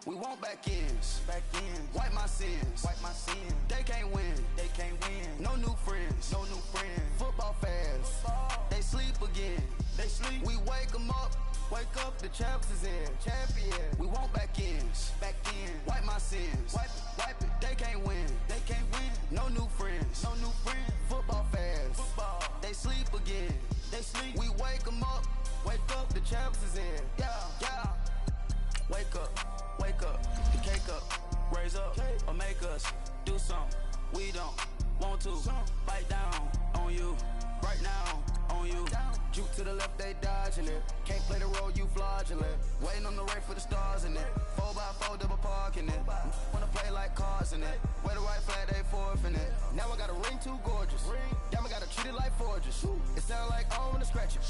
We want back ends. Wipe my sins. They can't win. No new friends. Football fans. They sleep again. We wake them up. Wake up, the champs is in. We want back ends. Wipe my sins. Wipe it. They can't win. No new friends. Football fans. They sleep again. We wake them up. Wake up, the champs is in. Yeah. Wake up, the cake up, raise up, or make us do something we don't want to. Bite down on you, right now on you. Juke to the left, they dodging it. Can't play the role, you fraudulent. Waiting on the right for the stars in it. 4x4 double parking it. Wanna play like cars in it. Wear the right flag, they forfeiting it. Now I got a ring too gorgeous. Damn, I gotta treat it like forges. It sound like I wanna scratch it.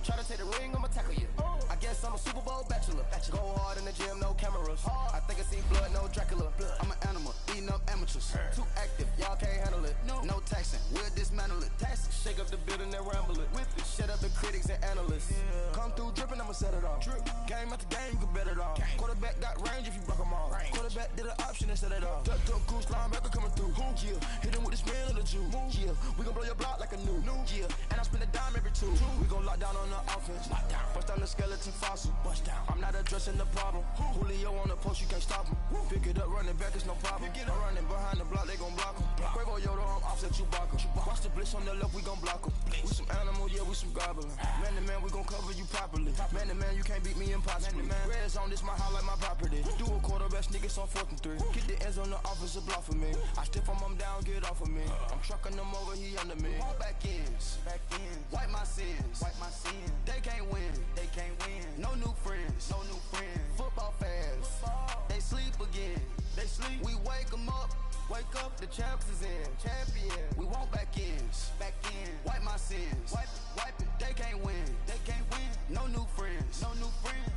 Try to take the ring, I'ma tackle you. I guess I'm a Super Bowl bachelor. Go hard in the gym, no cameras. I think I see blood, no Dracula. I'm an animal, eating up amateurs. Too active, y'all can't handle it. No taxing, we'll dismantle it. Shake up the building and ramble it. Whip it, shut up the critics and analysts. Come through dripping, I'ma set it off. Game after game, you can bet it off. Quarterback got range if you block them all. Quarterback did an option and set it off. Duck, goose, linebacker coming through. Yeah, hit him with the spin of the Jew. Yeah, we gon' blow your block like a new. Yeah, and I spend a dime every two. We gon' lock down on the offense. Bust down the skeleton fossil. I'm not addressing the problem. Julio on the post, you can't stop him. Pick it up, running back, it's no problem. I'm running behind the block, they gon' block him. Quavo Yoda, I'm offset Chewbacca. Watch the blitz on the left, we gon' block him. We some animal, yeah, we some goblin. Man to man, we gon' cover you properly. Man to man, you can't beat me impossibly. Red zone, this my house like my property. Do a quarterback sneakers on 4th and 3. Get the ends on the offensive block for me. I stiff him, I'm down, get off of me. I'm trucking them over, he under me. All back ends. Wipe my sins. They can't win. No new friends. Football fans. They sleep again. We wake them up. Wake up, the champs is in. We want back ends. Wipe my sins. Wipe it. They can't win. No new friends.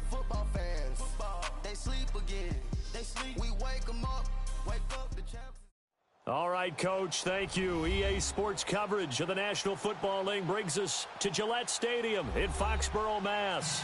Football fans. They sleep again. We wake them up. Wake up, the champs. All right, Coach, thank you. EA Sports coverage of the National Football League brings us to Gillette Stadium in Foxborough, Mass.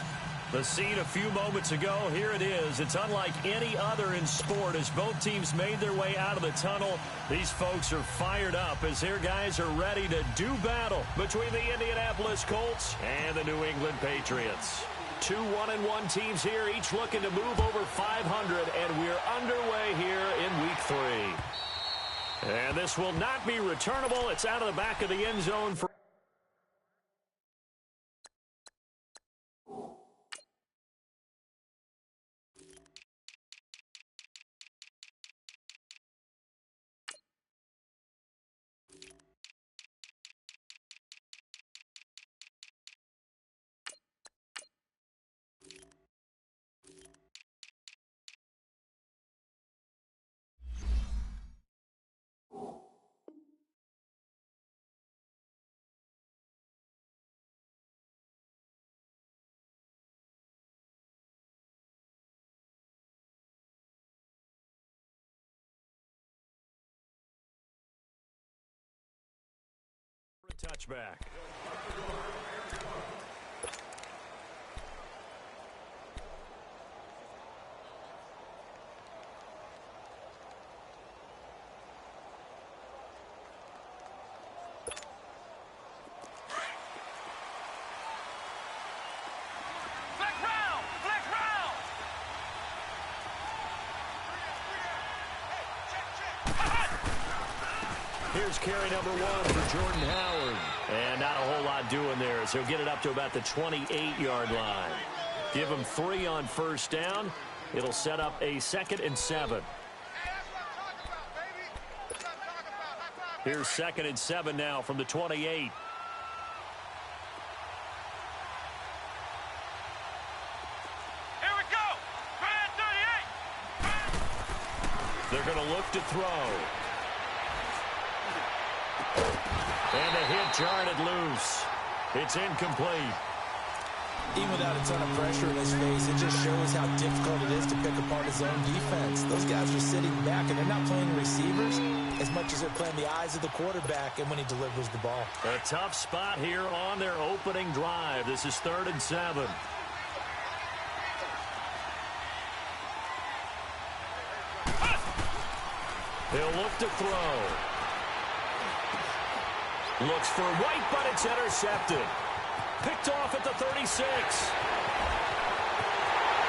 The scene a few moments ago, here it is. It's unlike any other in sport as both teams made their way out of the tunnel. These folks are fired up as their guys are ready to do battle between the Indianapolis Colts and the New England Patriots. Two 1-1 teams here, each looking to move over 500, and we're underway here in Week 3. And this will not be returnable. It's out of the back of the end zone for touchback. Here's carry number 1 for Jordan Howard. And not a whole lot doing there, so he'll get it up to about the 28-yard line. Give him 3 on first down. It'll set up a 2nd and 7. Here's 2nd and 7 now from the 28. Here we go. Right at 38. They're going to look to throw. And the hit jarred loose. It's incomplete. Even without a ton of pressure in his face, it just shows how difficult it is to pick apart his own defense. Those guys are sitting back, and they're not playing receivers as much as they're playing the eyes of the quarterback and when he delivers the ball. A tough spot here on their opening drive. This is 3rd and 7. He'll look to throw. Looks for White, but it's intercepted. Picked off at the 36.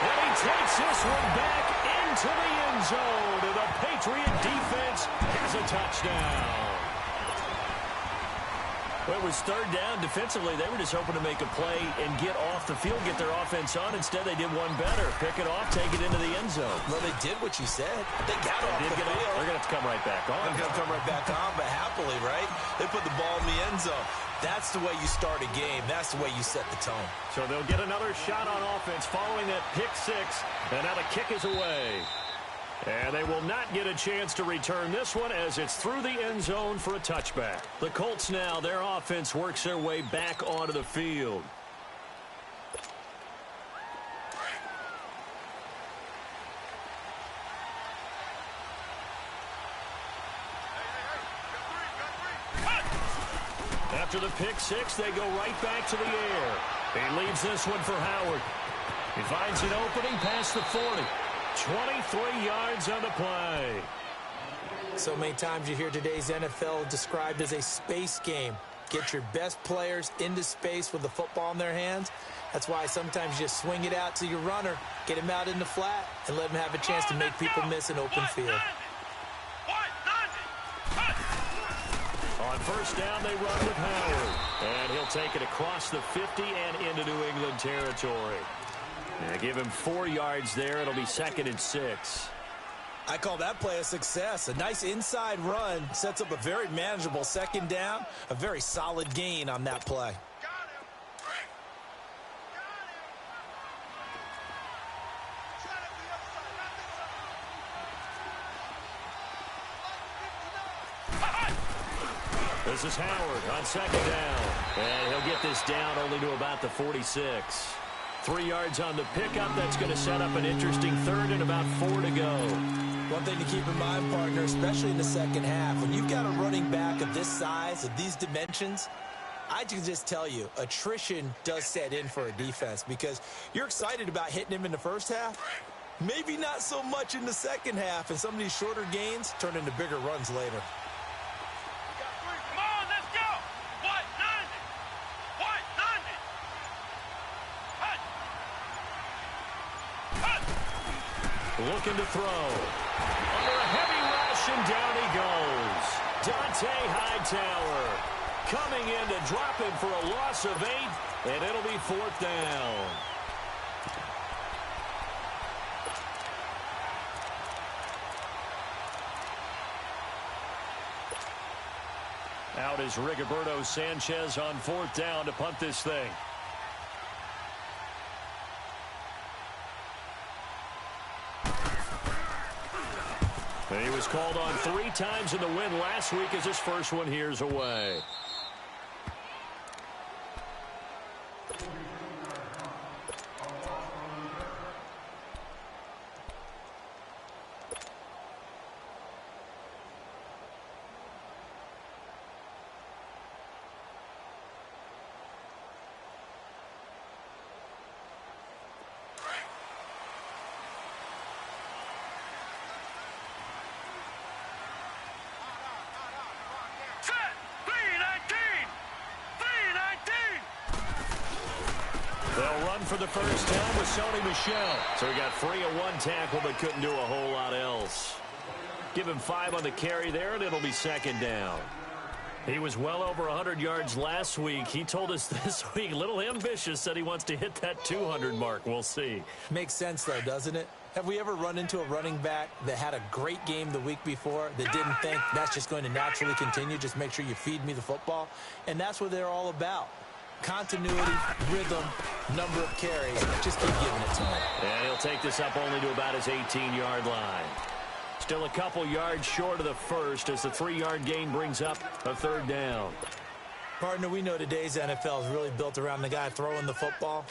And he takes this one back into the end zone. And the Patriot defense has a touchdown. Well, it was third down. Defensively, they were just hoping to make a play and get off the field, get their offense on. Instead, they did one better. Pick it off, take it into the end zone. Well, they did what you said. They got off the field. They're going to have to come right back on. They're going to come right back on, but happily, right? They put the ball in the end zone. That's the way you start a game. That's the way you set the tone. So they'll get another shot on offense following that pick six. And now the kick is away. And they will not get a chance to return this one as it's through the end zone for a touchback. The Colts now, their offense works their way back onto the field. After the pick six, they go right back to the air. He leaves this one for Howard. He finds an opening past the 40. 23 yards on the play. So many times you hear today's NFL described as a space game. Get your best players into space with the football in their hands. That's why sometimes you just swing it out to your runner, get him out in the flat, and let him have a chance to make people miss an open field. On first down, they run with Howard. And he'll take it across the 50 and into New England territory. Yeah, give him 4 yards there. It'll be 2nd and 6. I call that play a success. A nice inside run sets up a very manageable second down. A very solid gain on that play. This is Howard on second down. And he'll get this down only to about the 46. 3 yards on the pickup. That's going to set up an interesting third and about 4 to go. One thing to keep in mind, partner, especially in the second half, when you've got a running back of this size, of these dimensions, I can just tell you, attrition does set in for a defense because you're excited about hitting him in the first half. Maybe not so much in the second half, and some of these shorter gains turn into bigger runs later. Looking to throw. Under a heavy rush, and down he goes. Dante Hightower coming in to drop him for a loss of 8, and it'll be 4th down. Out is Rigoberto Sanchez on 4th down to punt this thing. He was called on 3 times in the win last week as his first one here's away. They'll run for the first time with Sony Michel. So he got free of 1 tackle but couldn't do a whole lot else. Give him 5 on the carry there, and it'll be 2nd down. He was well over 100 yards last week. He told us this week, a little ambitious, said he wants to hit that 200 mark. We'll see. Makes sense, though, doesn't it? Have we ever run into a running back that had a great game the week before that didn't think that's just going to naturally continue? Just make sure you feed me the football. And that's what they're all about. Continuity, rhythm, number of carries. Just keep giving it to him. And he'll take this up only to about his 18-yard line. Still a couple yards short of the first as the 3-yard gain brings up a 3rd down. Partner, we know today's NFL is really built around the guy throwing the football.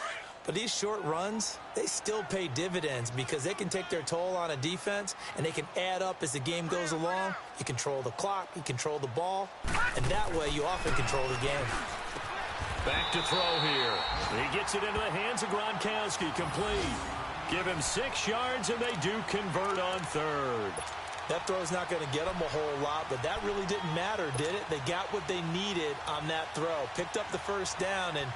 But these short runs, they still pay dividends because they can take their toll on a defense and they can add up as the game goes along. You control the clock, you control the ball, and that way you often control the game. Back to throw here. He gets it into the hands of Gronkowski, complete. Give him 6 yards, and they do convert on 3rd. That throw's not going to get them a whole lot, but that really didn't matter, did it? They got what they needed on that throw. Picked up the first down, and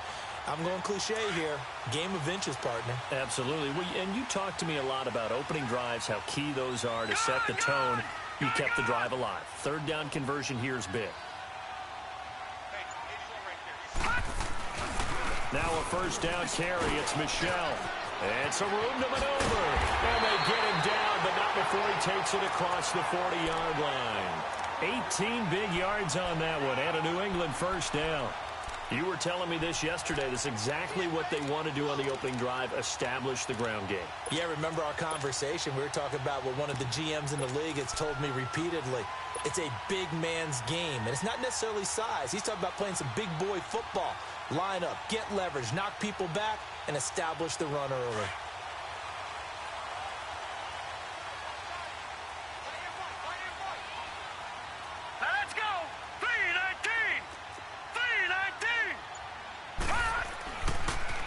I'm going cliche here. Game of inches, partner. Absolutely. And you talked to me a lot about opening drives, how key those are to set the tone. You kept the drive alive. Third down conversion here is big. Now a first down carry. It's Michelle. And some room to maneuver. And they get him down, but not before he takes it across the 40-yard line. 18 big yards on that one, and a New England first down. You were telling me this yesterday. This is exactly what they want to do on the opening drive, establish the ground game. Yeah, remember our conversation? We were talking about what one of the GMs in the league has told me repeatedly. It's a big man's game, and it's not necessarily size. He's talking about playing some big boy football. Line up, get leverage, knock people back, and establish the run early. Let's go! 319! 319!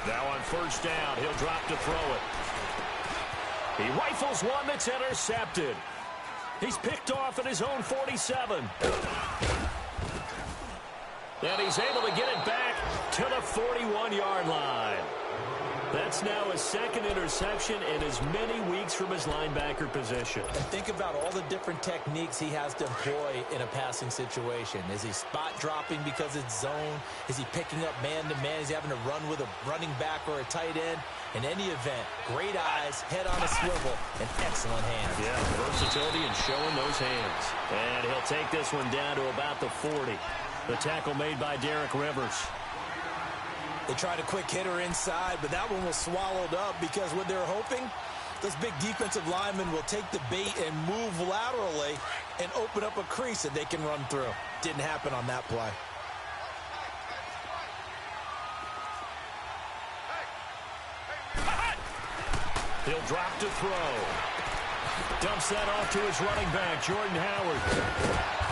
Now on first down, he'll drop to throw it. He rifles one that's intercepted. He's picked off at his own 47. And he's able to get it back to the 41-yard line. That's now his second interception in as many weeks from his linebacker position. And think about all the different techniques he has to employ in a passing situation. Is he spot dropping because it's zone? Is he picking up man-to-man? Is he having to run with a running back or a tight end? In any event, great eyes, head on a swivel, and excellent hands. Yeah, versatility and showing those hands. And he'll take this one down to about the 40. The tackle made by Derek Rivers. They tried a quick hitter inside, but that one was swallowed up because what they're hoping, those big defensive linemen will take the bait and move laterally and open up a crease that they can run through. Didn't happen on that play. He'll drop to throw. Dumps that off to his running back, Jordan Howard.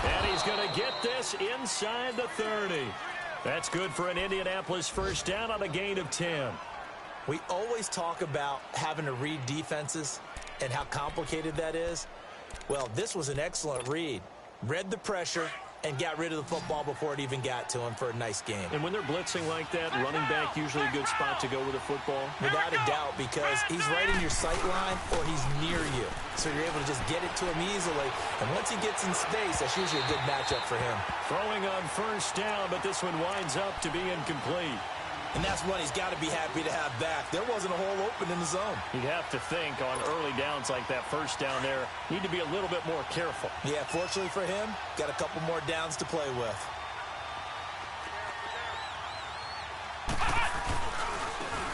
And he's going to get this inside the 30. That's good for an Indianapolis first down on a gain of 10. We always talk about having to read defenses and how complicated that is. Well, this was an excellent read. Read the pressure and got rid of the football before it even got to him for a nice game. And when they're blitzing like that, running back usually a good spot to go with the football? Without a doubt, because he's right in your sight line or he's near you. So you're able to just get it to him easily. And once he gets in space, that's usually a good matchup for him. Throwing on first down, but this one winds up to be incomplete. And that's one he's got to be happy to have back. There wasn't a hole open in the zone. You'd have to think on early downs like that first down there, need to be a little bit more careful. Yeah, fortunately for him, got a couple more downs to play with.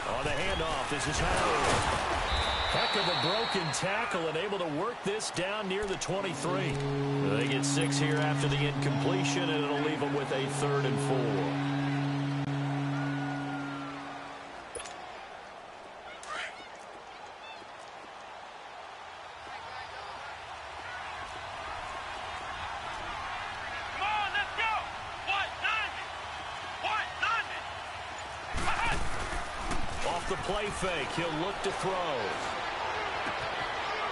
On the handoff, this is Howard. Heck of a broken tackle and able to work this down near the 23. They get 6 here after the incompletion, and it'll leave them with a 3rd and 4. Play fake. He'll look to throw.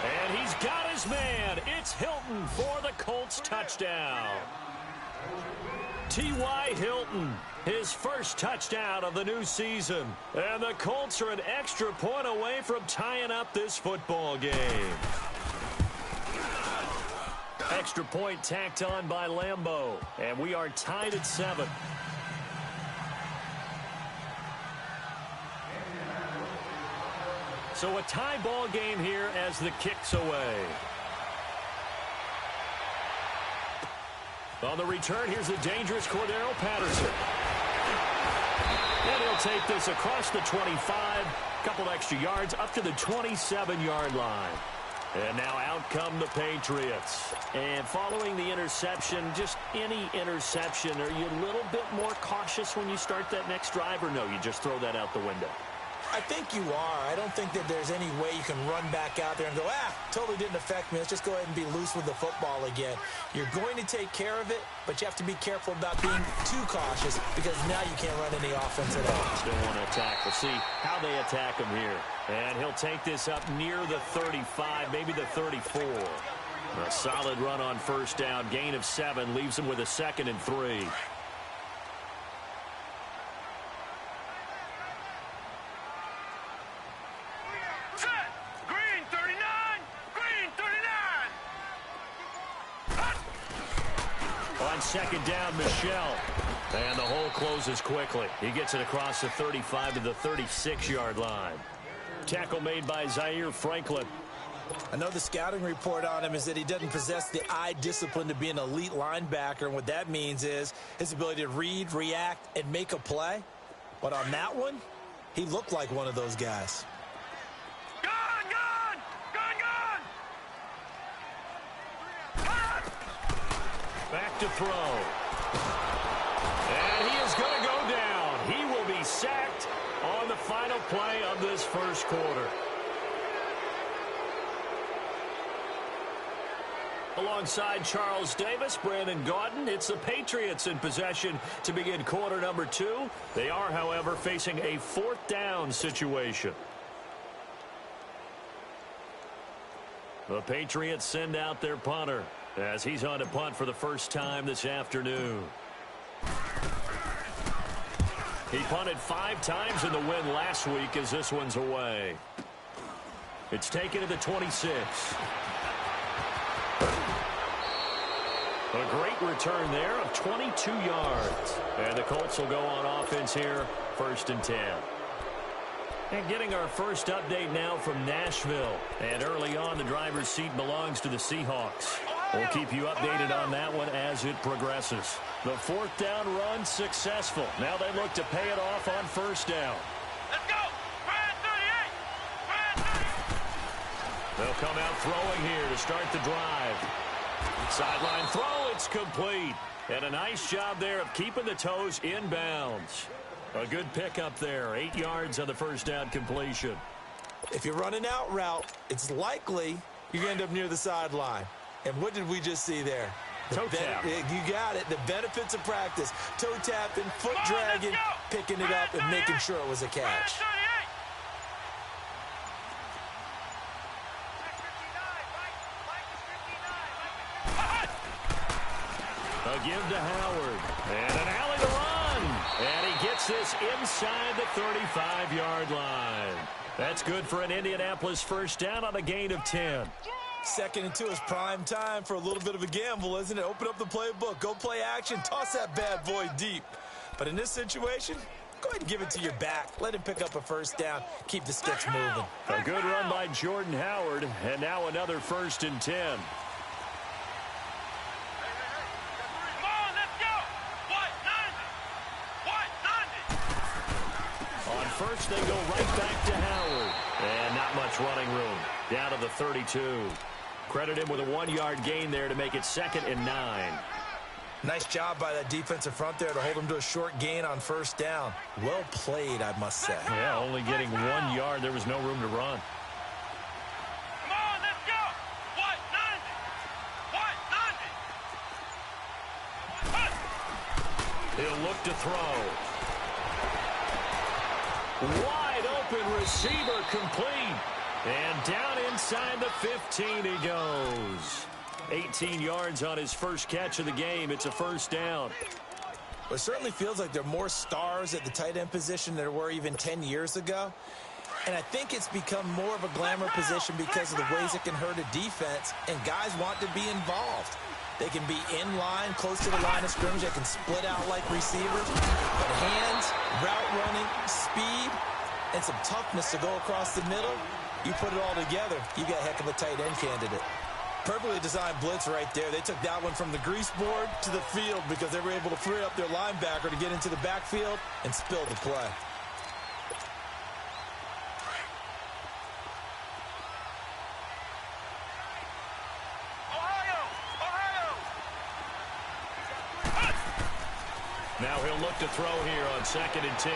And he's got his man. It's Hilton for the Colts touchdown. T.Y. Hilton, his first touchdown of the new season. And the Colts are an extra point away from tying up this football game. Extra point tacked on by Lambeau. And we are tied at 7. So a tie ball game here as the kick's away. On the return, here's the dangerous Cordero Patterson. And he'll take this across the 25, couple extra yards up to the 27-yard line. And now out come the Patriots. And following the interception, just any interception, are you a little bit more cautious when you start that next drive, or no, you just throw that out the window? I think you are. I don't think that there's any way you can run back out there and go, totally didn't affect me. Let's just go ahead and be loose with the football again. You're going to take care of it, but you have to be careful about being too cautious because now you can't run any offense at all. Still want to attack. We'll see how they attack him here. And he'll take this up near the 35, maybe the 34. A solid run on first down. Gain of 7 leaves him with a 2nd and 3. Set. Green 39. Green 39. On 2nd down, Michelle. And the hole closes quickly. He gets it across the 35 to the 36-yard line. Tackle made by Zaire Franklin. I know the scouting report on him is that he doesn't possess the eye discipline to be an elite linebacker, and what that means is his ability to read, react, and make a play. But on that one, he looked like one of those guys. Gone, gone, gone, gone. Back to throw. And he is going to go down. He will be sacked on the final play of this first quarter. Alongside Charles Davis, Brandon Gaudin, it's the Patriots in possession to begin quarter number 2. They are, however, facing a 4th down situation. The Patriots send out their punter as he's on to punt for the first time this afternoon. He punted 5 times in the win last week as this one's away. It's taken to the 26. A great return there of 22 yards. And the Colts will go on offense here, 1st and 10. And getting our first update now from Nashville. And early on, the driver's seat belongs to the Seahawks. We'll keep you updated on that one as it progresses. The 4th down run successful. Now they look to pay it off on 1st down. Let's go. Brand 38. Brand 30. They'll come out throwing here to start the drive. Sideline throw, it's complete. And a nice job there of keeping the toes in bounds. A good pickup there, 8 yards on the 1st down completion. If you're running out route, it's likely you're going to end up near the sideline. And what did we just see there? Toe tap. You got it. The benefits of practice. Toe tapping, foot dragging, picking it up, and making sure it was a catch. A give to Howard. And an alley to run. And he gets this inside the 35-yard line. That's good for an Indianapolis 1st down on a gain of 10. 2nd and 2 is prime time for a little bit of a gamble, isn't it? Open up the playbook, go play action, toss that bad boy deep. But in this situation, go ahead and give it to your back. Let him pick up a 1st down, keep the sticks moving. A good run by Jordan Howard, and now another 1st and 10. Come on, let's go. What? 90. On 1st, they go right back to Howard. And not much running room. Down to the 32. Credit him with a 1-yard gain there to make it 2nd and 9. Nice job by that defensive front there to hold him to a short gain on 1st down. Well played, I must say. Yeah, only getting 1 yard. There was no room to run. Come on, let's go. What? 90. He'll look to throw. Wide open receiver complete. And down inside the 15 he goes. 18 yards on his first catch of the game. It's a 1st down. Well, it certainly feels like there are more stars at the tight end position than there were even 10 years ago. And I think it's become more of a glamour position because of the ways it can hurt a defense, and guys want to be involved. They can be in line, close to the line of scrimmage. They can split out like receivers. But hands, route running, speed, and some toughness to go across the middle, you put it all together, you got a heck of a tight end candidate. Perfectly designed blitz right there. They took that one from the grease board to the field because they were able to free up their linebacker to get into the backfield and spill the play. Now he'll look to throw here on 2nd and 10.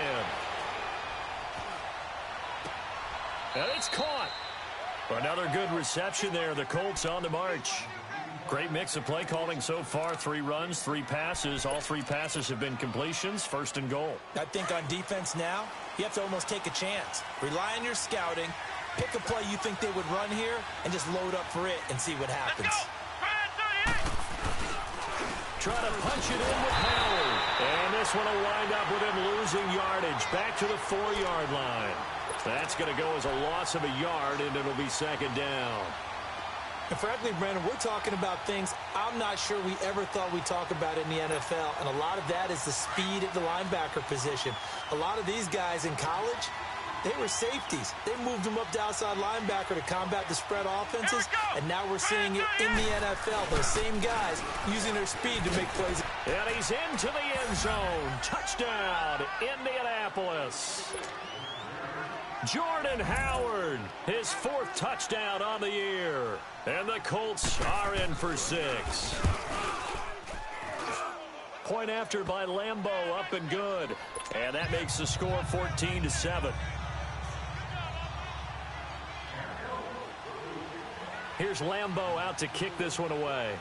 And it's caught. Another good reception there. The Colts on the march. Great mix of play calling so far. 3 runs, 3 passes. All 3 passes have been completions. 1st and goal. I think on defense now, you have to almost take a chance. Rely on your scouting. Pick a play you think they would run here and just load up for it and see what happens. Let's go. trying to punch it in with Howard. And this one will wind up with him losing yardage back to the 4-yard line. That's going to go as a loss of a yard, and it'll be second down. And frankly, Brandon, we're talking about things I'm not sure we ever thought we'd talk about in the NFL, and a lot of that is the speed at the linebacker position. A lot of these guys in college, they were safeties. They moved them up to outside linebacker to combat the spread offenses, and now we're seeing it in the NFL. Those same guys using their speed to make plays. And he's into the end zone. Touchdown, Indianapolis. Jordan Howard, his 4th touchdown on the year. And the Colts are in for 6. Point after by Lambeau, up and good. And that makes the score 14-7. Here's Lambeau out to kick this one away.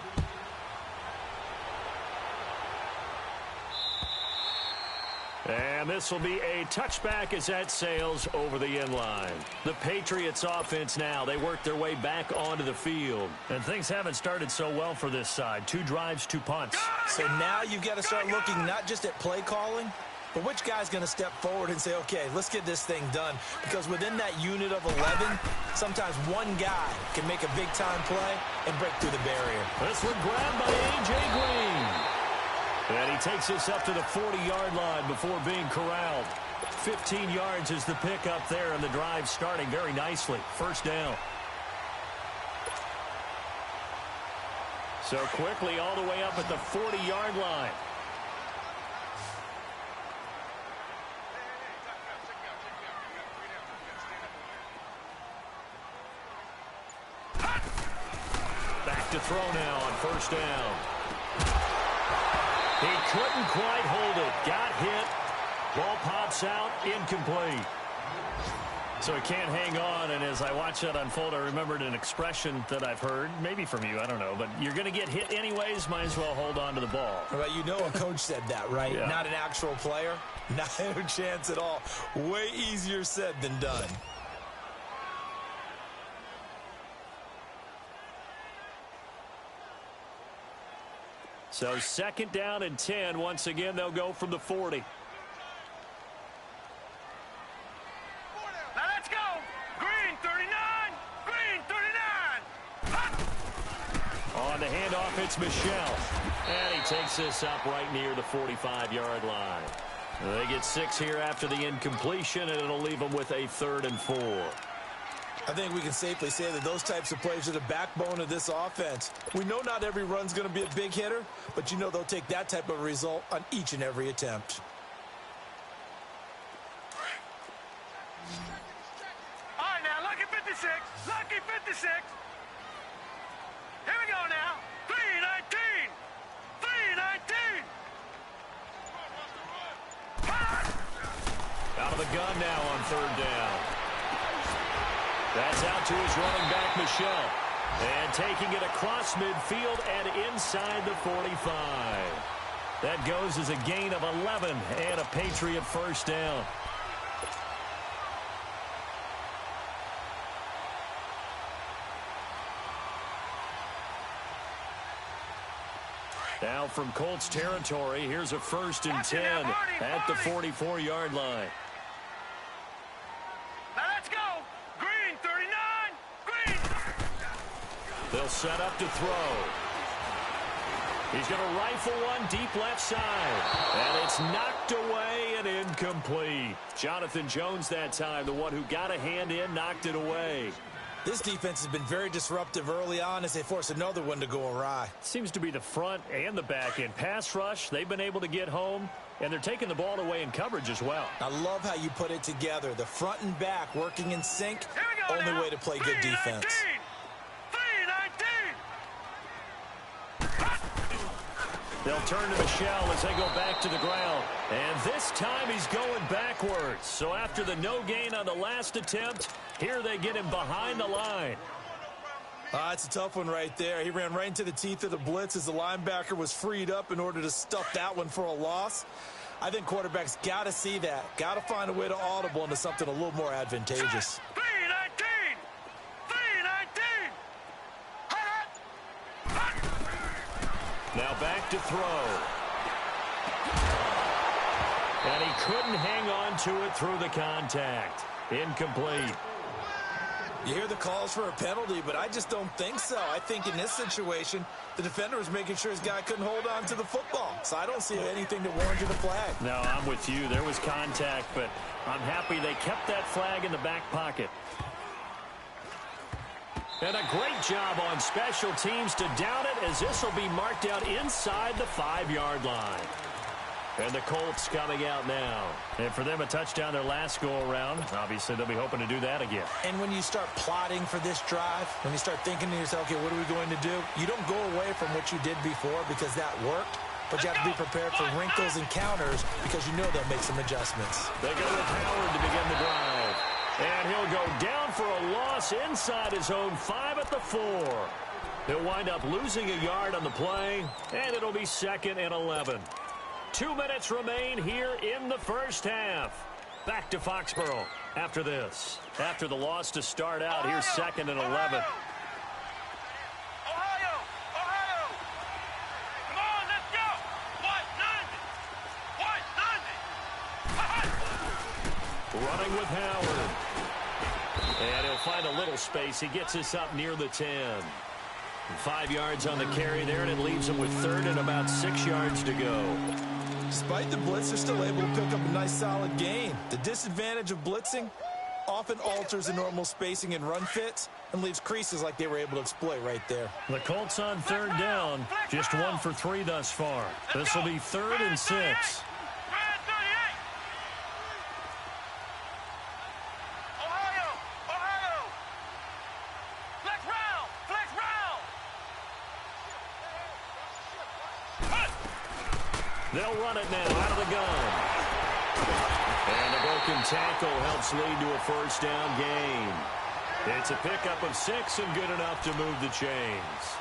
And this will be a touchback as that sails over the end line. The Patriots offense now, they work their way back onto the field. And things haven't started so well for this side. 2 drives, 2 punts. So now you've got to start looking not just at play calling, but which guy's going to step forward and say, okay, let's get this thing done. Because within that unit of 11, sometimes one guy can make a big-time play and break through the barrier. This one grabbed by A.J. Green. And he takes this up to the 40-yard line before being corralled. 15 yards is the pickup there, and the drive starting very nicely. First down. So quickly all the way up at the 40-yard line. Back to throw now on first down. He couldn't quite hold it. Got hit. Ball pops out. Incomplete. So he can't hang on, and as I watch that unfold, I remembered an expression that I've heard, maybe from you, I don't know, but you're going to get hit anyways, might as well hold on to the ball. Well, you know a coach said that, right? Yeah. Not an actual player. Not a chance at all. Way easier said than done. So second down and 10. Once again, they'll go from the 40. Now let's go. Green 39. Green 39. On the handoff, it's Michel. And he takes this up right near the 45-yard line. They get 6 here after the incompletion, and it'll leave them with a 3rd and 4. I think we can safely say that those types of plays are the backbone of this offense. We know not every run's going to be a big hitter, but you know they'll take that type of result on each and every attempt. All right, now, lucky 56. Lucky 56. Here we go now. 319. 319. Out of the gun now on 3rd down. That's out to his running back, Michel. And taking it across midfield and inside the 45. That goes as a gain of 11 and a Patriot first down. Now from Colts territory, here's a 1st and 10 at the 44-yard line. They'll set up to throw. He's going to rifle one deep left side. And it's knocked away and incomplete. Jonathan Jones that time, the one who got a hand in, knocked it away. This defense has been very disruptive early on as they force another one to go awry. Seems to be the front and the back end. Pass rush, they've been able to get home, and they're taking the ball away in coverage as well. I love how you put it together. The front and back working in sync, only way to play good defense. They'll turn to Michel as they go back to the ground. And this time he's going backwards. So after the no gain on the last attempt, here they get him behind the line. It's a tough one right there. He ran right into the teeth of the blitz as the linebacker was freed up in order to stuff that one for a loss. I think quarterbacks got to see that. Got to find a way to audible into something a little more advantageous. Now back to throw. And he couldn't hang on to it through the contact. Incomplete. You hear the calls for a penalty, but I just don't think so. I think in this situation, the defender was making sure his guy couldn't hold on to the football. So I don't see anything that warranted a flag. No, I'm with you. There was contact, but I'm happy they kept that flag in the back pocket. And a great job on special teams to down it, as this will be marked out inside the 5-yard line. And the Colts coming out now. And for them, a touchdown their last go-around. Obviously, they'll be hoping to do that again. And when you start plotting for this drive, when you start thinking to yourself, okay, what are we going to do? You don't go away from what you did before because that worked. But you have to be prepared for wrinkles and counters because you know they'll make some adjustments. They go with Howard to begin the drive. And he'll go down for a loss inside his own 5 at the 4. He'll wind up losing a yard on the play, and it'll be 2nd and 11. 2 minutes remain here in the first half. Back to Foxborough after this. After the loss to start out, here's 2nd and 11. Ohio! Come on, let's go! What? Running with Howard. And he'll find a little space. He gets us up near the 10. 5 yards on the carry there, and it leaves him with 3rd and about 6 yards to go. Despite the blitz, they're still able to pick up a nice solid gain. The disadvantage of blitzing often alters the normal spacing and run fits and leaves creases like they were able to exploit right there. The Colts on 3rd down, just 1 for 3 thus far. This will be 3rd and 6. They'll run it now out of the gun. And a broken tackle helps lead to a 1st down gain. It's a pickup of 6 and good enough to move the chains.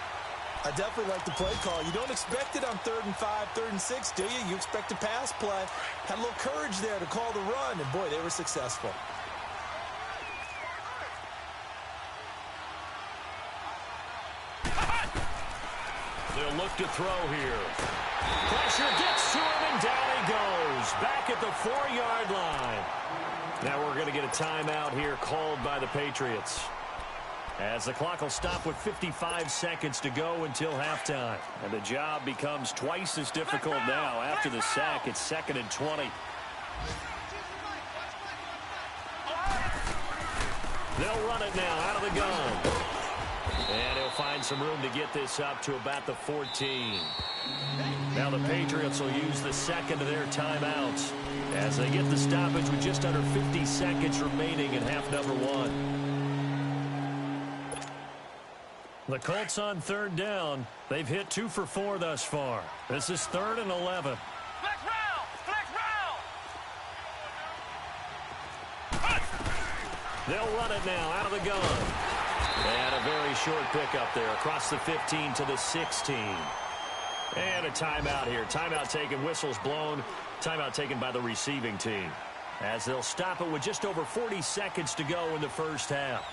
I definitely like the play call. You don't expect it on 3rd and 5, 3rd and 6, do you? You expect a pass play. Had a little courage there to call the run, and boy, they were successful. They'll look to throw here. Pressure gets to him, and down he goes. Back at the 4-yard line. Now we're going to get a timeout here called by the Patriots, as the clock will stop with 55 seconds to go until halftime. And the job becomes twice as difficult now. After the sack, it's 2nd and 20. They'll run it now out of the gun. And he'll find some room to get this up to about the 14. Now the Patriots will use the 2nd of their timeouts as they get the stoppage with just under 50 seconds remaining in half number 1. The Colts on 3rd down. They've hit 2 for 4 thus far. This is 3rd and 11. Flex round! Flex round! They'll run it now out of the gun. And a very short pickup there across the 15 to the 16. And a timeout here. Timeout taken, whistles blown. Timeout taken by the receiving team, as they'll stop it with just over 40 seconds to go in the first half.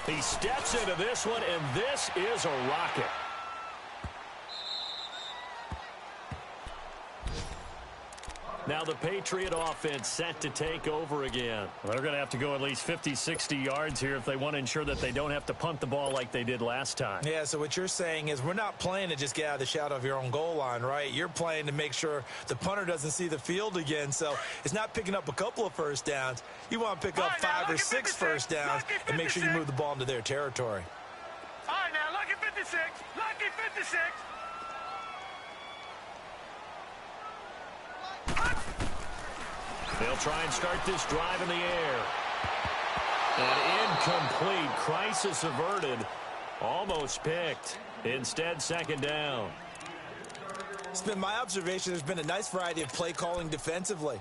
He steps into this one, and this is a rocket. Now the Patriot offense set to take over again. Well, they're going to have to go at least 50, 60 yards here if they want to ensure that they don't have to punt the ball like they did last time. Yeah, so what you're saying is we're not playing to just get out of the shadow of your own goal line, right? You're playing to make sure the punter doesn't see the field again. So it's not picking up a couple of first downs. You want to pick up 5 or 6 first downs and make sure you move the ball into their territory. All right, now, lucky 56. Lucky 56. They'll try and start this drive in the air. And incomplete. Crisis averted. Almost picked. Instead, 2nd down. It's been my observation there's been a nice variety of play calling defensively.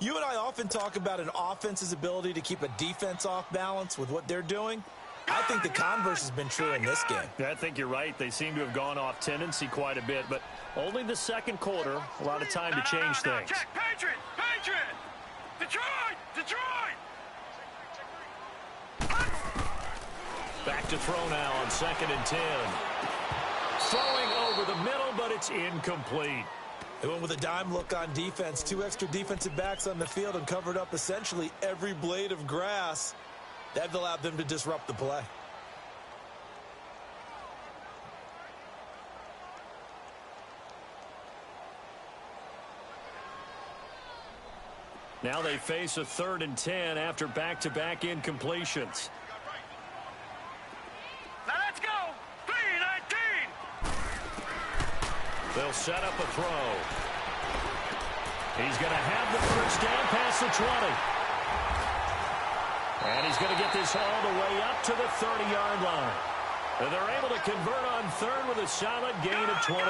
You and I often talk about an offense's ability to keep a defense off balance with what they're doing. I think the converse has been true in this game. I think you're right. They seem to have gone off tendency quite a bit, but only the second quarter. A lot of time to change things. Check. Patriot! Patriot! Detroit! Detroit! Back to throw now on 2nd and 10. Throwing over the middle, but it's incomplete. They went with a dime look on defense. 2 extra defensive backs on the field and covered up essentially every blade of grass. That allowed them to disrupt the play. Now they face a 3rd and 10 after back-to-back incompletions. Now let's go. 3-19. They'll set up a throw. He's going to have the first down past the 20. And he's going to get this all the way up to the 30-yard line. And they're able to convert on 3rd with a solid gain of 23.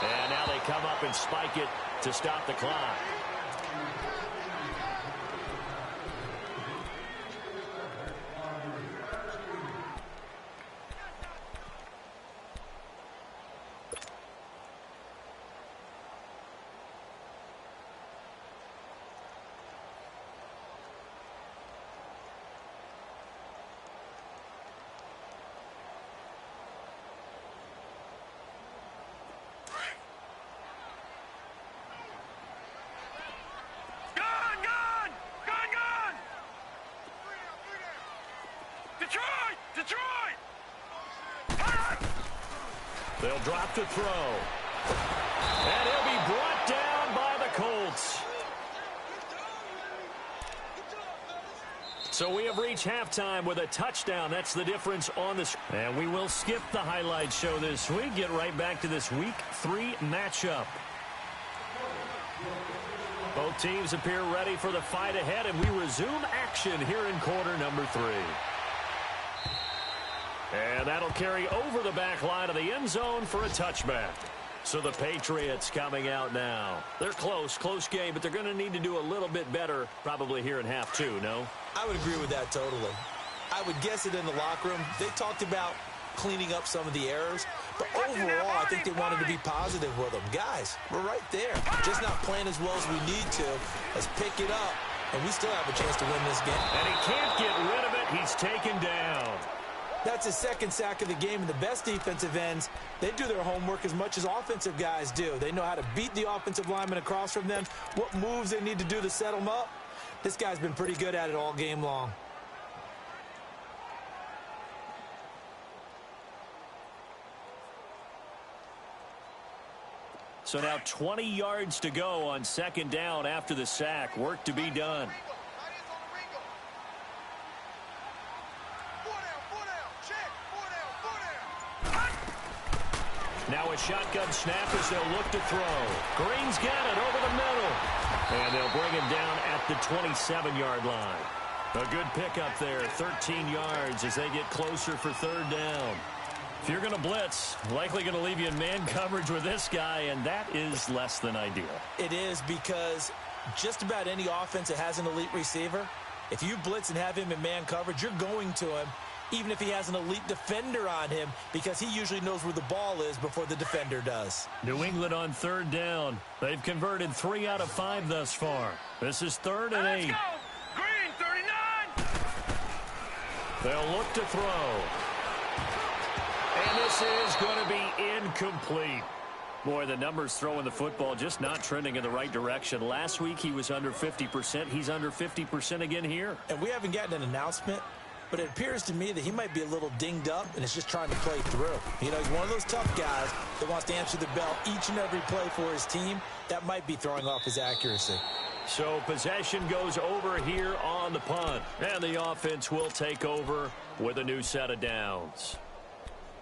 And now they come up and spike it to stop the clock. Detroit! They'll drop to throw. And he'll be brought down by the Colts. So we have reached halftime with a touchdown. That's the difference on this. And we will skip the highlight show this week. Get right back to this Week 3 matchup. Both teams appear ready for the fight ahead, and we resume action here in quarter number 3. And that'll carry over the back line of the end zone for a touchback. So the Patriots coming out now. They're close game, but they're going to need to do a little bit better probably here in half 2, no? I would agree with that totally. I would guess it in the locker room. They talked about cleaning up some of the errors, but overall, I think they wanted to be positive with them. Guys, we're right there. Just not playing as well as we need to. Let's pick it up, and we still have a chance to win this game. And he can't get rid of it. He's taken down. That's his 2nd sack of the game, and the best defensive ends, they do their homework as much as offensive guys do. They know how to beat the offensive lineman across from them, what moves they need to do to set them up. This guy's been pretty good at it all game long. So now 20 yards to go on 2nd down after the sack. Work to be done. Now a shotgun snap as they'll look to throw. Green's got it over the middle. And they'll bring him down at the 27-yard line. A good pickup there, 13 yards as they get closer for 3rd down. If you're going to blitz, likely going to leave you in man coverage with this guy, and that is less than ideal. It is, because just about any offense that has an elite receiver, if you blitz and have him in man coverage, you're going to him, even if he has an elite defender on him, because he usually knows where the ball is before the defender does. New England on 3rd down. They've converted 3 out of 5 thus far. This is 3rd and 8. Let's go! Green, 39! They'll look to throw. And this is going to be incomplete. Boy, the numbers throwing the football just not trending in the right direction. Last week he was under 50%. He's under 50% again here. And we haven't gotten an announcement, but it appears to me that he might be a little dinged up and is just trying to play through. You know, he's one of those tough guys that wants to answer the bell each and every play for his team. That might be throwing off his accuracy. So possession goes over here on the punt. And the offense will take over with a new set of downs.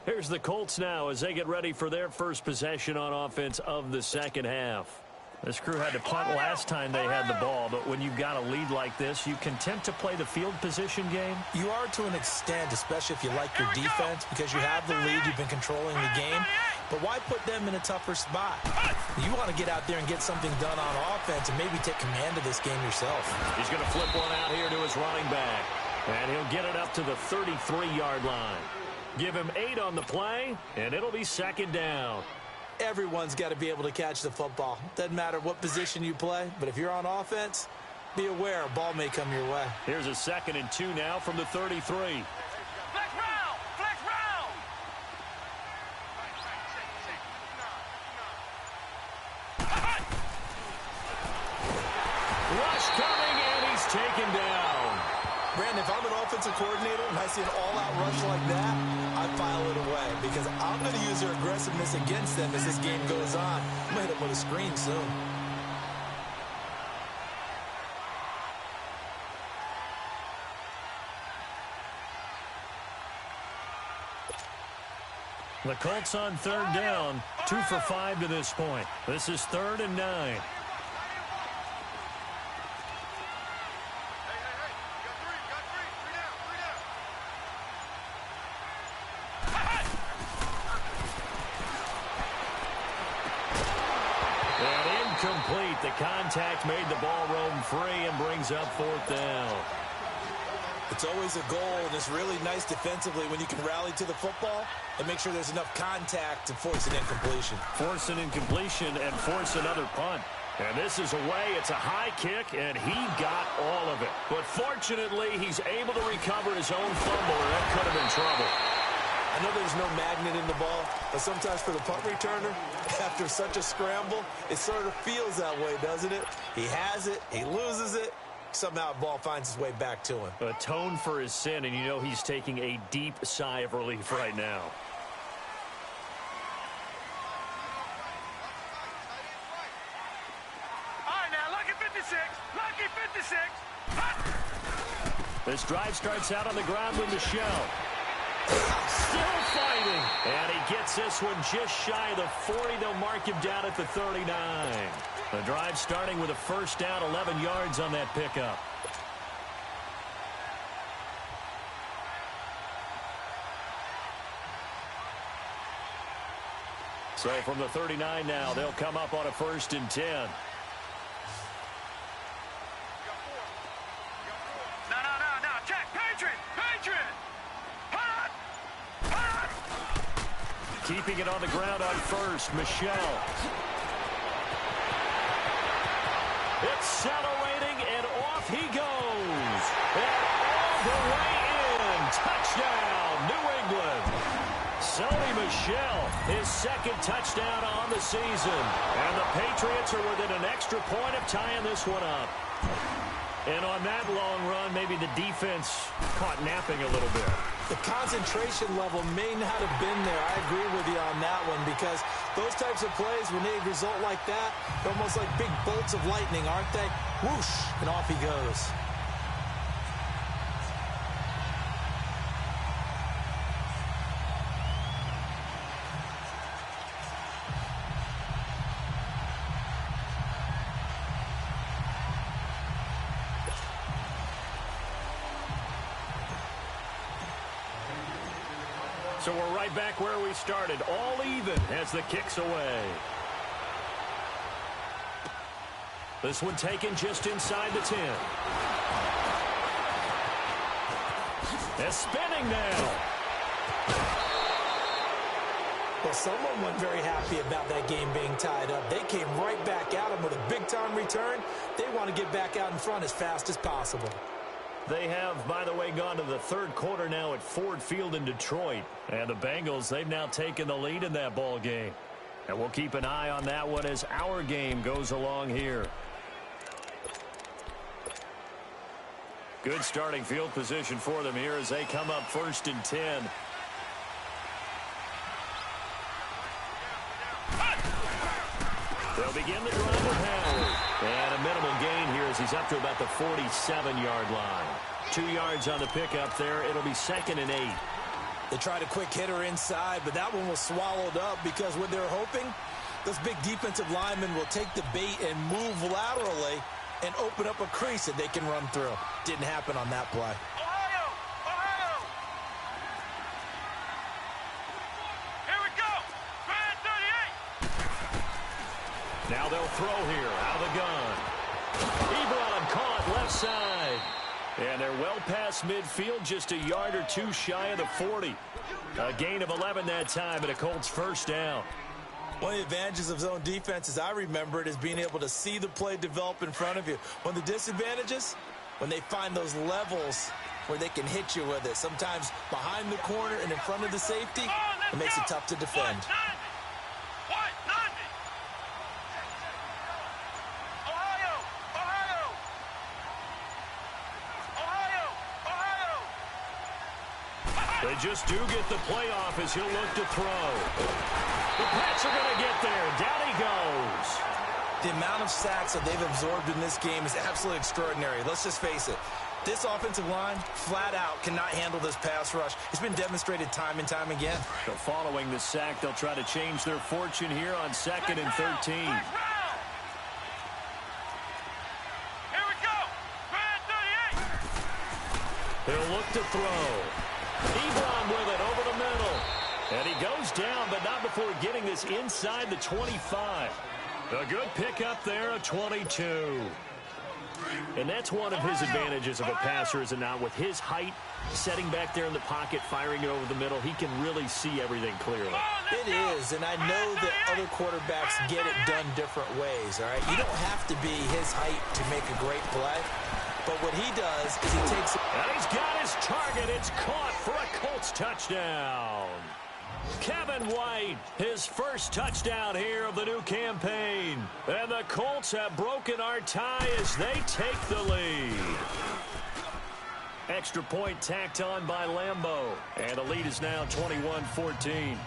Here's the Colts now as they get ready for their first possession on offense of the 2nd half. This crew had to punt last time they had the ball, but when you've got a lead like this, you content to play the field position game? You are to an extent, especially if you like your defense, because you have the lead, you've been controlling the game. But why put them in a tougher spot? You want to get out there and get something done on offense and maybe take command of this game yourself. He's going to flip one out here to his running back, and he'll get it up to the 33-yard line. Give him 8 on the play, and it'll be 2nd down. Everyone's got to be able to catch the football. Doesn't matter what position you play, but if you're on offense, Be aware, a ball may come your way. Here's a 2nd and 2 now from the 33. Flex round! Flex round! Rush coming, and he's taken down. Brandon, if I'm an offensive coordinator and I see an all-out rush like that, I file it away because I'm going to use their aggressiveness against them as this game goes on. I'm going to hit them with a screen soon. The Colts on 3rd down, 2 for 5 to this point. This is 3rd and 9. And incomplete. The contact made the ball roam free and brings up 4th down. It's always a goal, and it's really nice defensively when you can rally to the football and make sure there's enough contact to force an incompletion. Force an incompletion and force another punt. And this is away. It's a high kick, and he got all of it. But fortunately, he's able to recover his own fumble, or that could have been trouble. I know there's no magnet in the ball, but sometimes for the punt returner, after such a scramble, it sort of feels that way, doesn't it? He has it, he loses it. Somehow the ball finds its way back to him. Atone for his sin, and you know he's taking a deep sigh of relief right now. All right, now, lucky 56. Lucky 56. This drive starts out on the ground with Michelle. Still fighting. And he gets this one just shy of the 40. They'll mark him down at the 39. The drive starting with a 1st down, 11 yards on that pickup. So from the 39 now, they'll come up on a 1st and 10. No. Check. Patriot. Hot. Keeping it on the ground on 1st, Michelle. Accelerating, and off he goes. And all the way in. Touchdown, New England. Sony Michel, his 2nd touchdown on the season. And the Patriots are within an extra point of tying this one up. And on that long run, maybe the defense caught napping a little bit. The concentration level may not have been there. I agree with you on that one because those types of plays, when they result like that, they're almost like big bolts of lightning, aren't they? Whoosh, and off he goes. So we're right back where we started, all even as the kick's away. This one taken just inside the 10. They're spinning now. Well, someone wasn't very happy about that game being tied up. They came right back at him with a big-time return. They want to get back out in front as fast as possible. They have, by the way, gone to the 3rd quarter now at Ford Field in Detroit. And the Bengals, they've now taken the lead in that ball game. And we'll keep an eye on that one as our game goes along here. Good starting field position for them here as they come up 1st and 10. They'll begin the drive with Howard. And a minimal gain here as he's up to about the 47-yard line. 2 yards on the pickup there. It'll be 2nd and 8. They tried a quick hitter inside, but that one was swallowed up because what they're hoping, those big defensive linemen will take the bait and move laterally and open up a crease that they can run through. Didn't happen on that play. Ohio! Here we go! Grand 38! Now they'll throw here out of the gun. Ebron caught left side. And they're well past midfield, just a yard or two shy of the 40. A gain of 11 that time, and a Colts 1st down. One of the advantages of zone defense, as I remember it, is being able to see the play develop in front of you. One of the disadvantages, when they find those levels where they can hit you with it. Sometimes behind the corner and in front of the safety, it makes it tough to defend. They just do get the playoff as he'll look to throw. The Pats are going to get there. Down he goes. The amount of sacks that they've absorbed in this game is absolutely extraordinary. Let's just face it. This offensive line, flat out, cannot handle this pass rush. It's been demonstrated time and time again. So following the sack, they'll try to change their fortune here on 2nd and 13. Here we go. Man 38. He'll look to throw. Ebron with it over the middle. And he goes down, but not before getting this inside the 25. A good pickup there, a 22. And that's one of his advantages of a passer, is it not? With his height, setting back there in the pocket, firing it over the middle, he can really see everything clearly. It is, and I know that other quarterbacks get it done different ways, all right? You don't have to be his height to make a great play. But what he does is he takes... And he's got his target. It's caught for a Colts touchdown. Kevin White, his first touchdown here of the new campaign. And the Colts have broken our tie as they take the lead. Extra point tacked on by Lambeau. And the lead is now 21-14.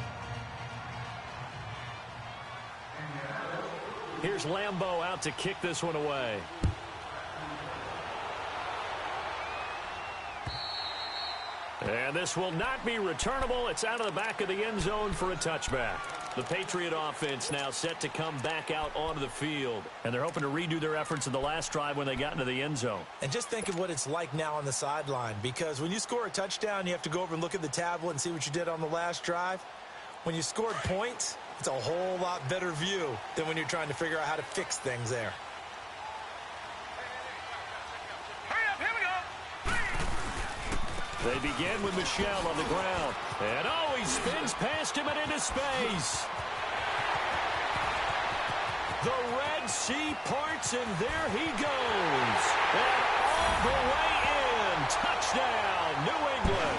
Here's Lambeau out to kick this one away. And this will not be returnable. It's out of the back of the end zone for a touchback. The Patriot offense now set to come back out onto the field. And they're hoping to redo their efforts in the last drive when they got into the end zone. And just think of what it's like now on the sideline. Because when you score a touchdown, you have to go over and look at the tablet and see what you did on the last drive. When you scored points, it's a whole lot better view than when you're trying to figure out how to fix things there. They begin with Michel on the ground. And, oh, he spins past him and into space. The Red Sea parts, and there he goes. And all the way in. Touchdown, New England.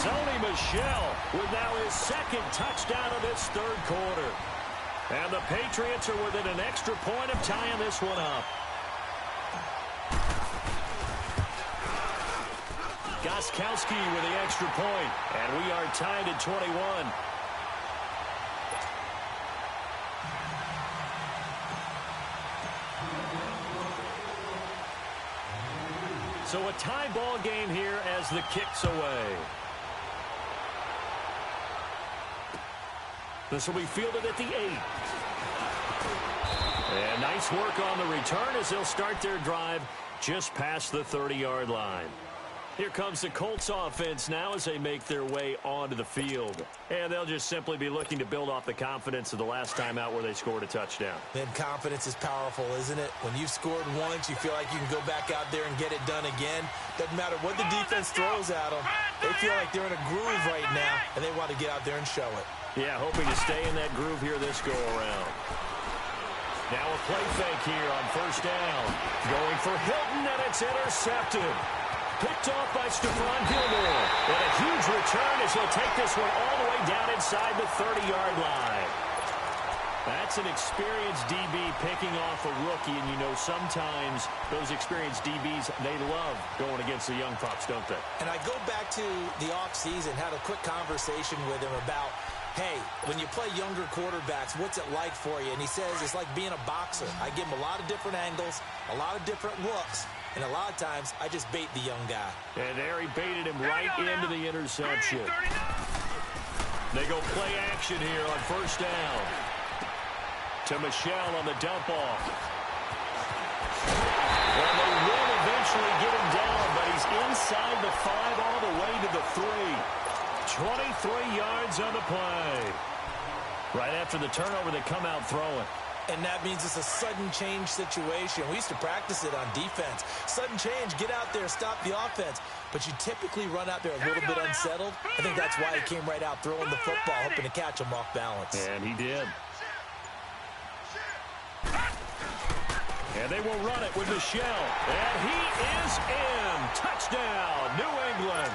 Sony Michel with now his second touchdown of this third quarter. And the Patriots are within an extra point of tying this one up. Gostkowski with the extra point, and we are tied at 21. So a tie ball game here as the kick's away. This will be fielded at the 8. And nice work on the return as they'll start their drive just past the 30-yard line. Here comes the Colts offense now as they make their way onto the field. And they'll just simply be looking to build off the confidence of the last time out where they scored a touchdown. And confidence is powerful, isn't it? When you've scored once, you feel like you can go back out there and get it done again. Doesn't matter what the defense throws at them. They feel like they're in a groove right now, and they want to get out there and show it. Yeah, hoping to stay in that groove here this go-around. Now a play fake here on first down. Going for Hilton, and it's intercepted. Picked off by Stephon Gilmore. And a huge return as he'll take this one all the way down inside the 30-yard line. That's an experienced DB picking off a rookie, and you know sometimes those experienced DBs, they love going against the young pups, don't they? And I go back to the offseason, had a quick conversation with him about, hey, when you play younger quarterbacks, what's it like for you? And he says it's like being a boxer. I give him a lot of different angles, a lot of different looks. And a lot of times, I just bait the young guy. And there he baited him right into the interception. They go play action here on first down. To Michel on the dump off. Well, they will eventually get him down, but he's inside the 5 all the way to the 3. 23 yards on the play. Right after the turnover, they come out throwing. And that means it's a sudden change situation. We used to practice it on defense. Sudden change, get out there, stop the offense. But you typically run out there a little bit unsettled. I think that's why he came right out throwing the football, hoping to catch him off balance. And he did. And they will run it with Michel. And he is in. Touchdown, New England.